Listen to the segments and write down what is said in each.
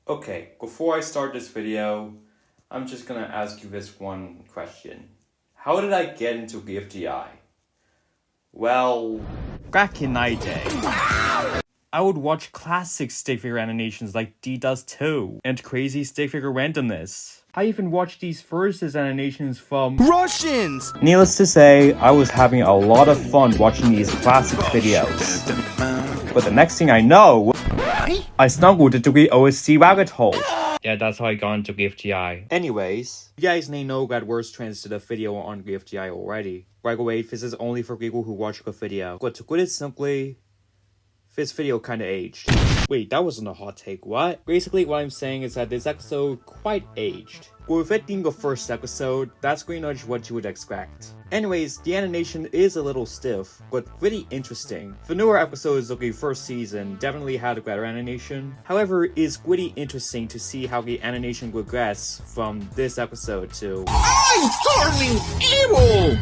Okay, before I start this video, I'm just gonna ask you this one question. How did I get into Bfdi? Well, back in my day, I would watch classic stick figure animations like D Does 2 and crazy stick figure randomness. I even watched these versus animations from Russians! Needless to say, I was having a lot of fun watching these classic videos. But the next thing I know, I stumbled into the OSC rabbit hole. Yeah, that's how I got into Bfdi. Anyways, you guys may know that words translated a video on Bfdi already. By the way, this is only for people who watch the video. But to put it simply, this video kinda aged. Wait, that wasn't a hot take, what? Basically, what I'm saying is that this episode quite aged. With it being the first episode, that's pretty much what you would expect. Anyways, the animation is a little stiff, but really interesting. The newer episodes of the first season definitely had a better animation. However, it is really interesting to see how the animation progressed from this episode to I'm turning evil!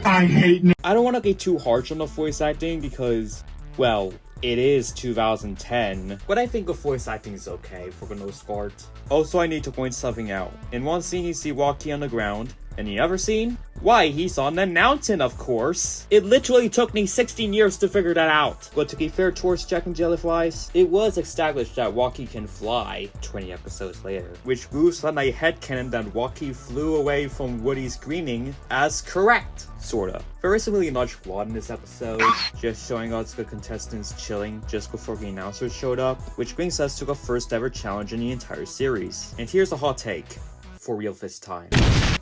I hate me. I don't want to get too harsh on the voice acting because, well, it is 2010, but I think the voice acting is okay for the most part. Also, I need to point something out. In one scene you see Waki on the ground, and the other scene? Why, he's on the mountain, of course! It literally took me 16 years to figure that out. But to be fair towards Jack and Jellyflies, it was established that Waki can fly 20 episodes later, which proves that my headcanon that Waki flew away from Woody screaming as correct, sorta. There isn't really much plot in this episode, just showing us the contestants chilling just before the announcers showed up, which brings us to the first ever challenge in the entire series. And here's a hot take. For real this time.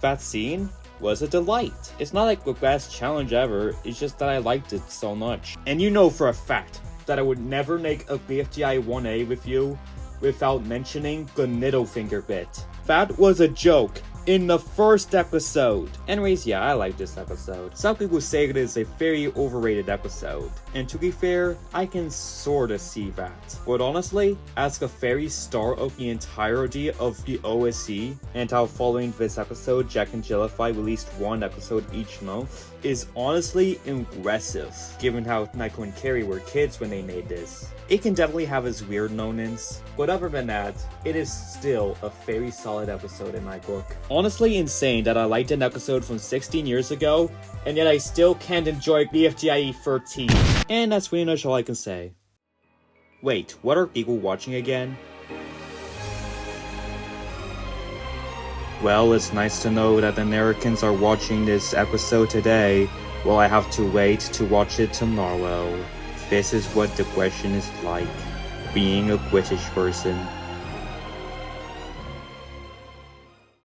That scene was a delight. It's not like the best challenge ever, it's just that I liked it so much. And you know for a fact that I would never make a Bfdi 1A with you without mentioning the middle finger bit. That was a joke in the first episode. Anyways, yeah, I like this episode. Some people say it is a very overrated episode, and to be fair, I can sorta see that. But honestly, as the very start of the entirety of the OSC, and how following this episode, Jack and Jellyfly released one episode each month, is honestly impressive, given how Nico and Carrie were kids when they made this. It can definitely have its weird moments, but other than that, it is still a very solid episode in my book. Honestly insane that I liked an episode from 16 years ago, and yet I still can't enjoy Bfdi 13. And that's pretty much all I can say. Wait, what are people watching again? Well, it's nice to know that Americans are watching this episode today, while I have to wait to watch it tomorrow. This is what the question is like, being a British person.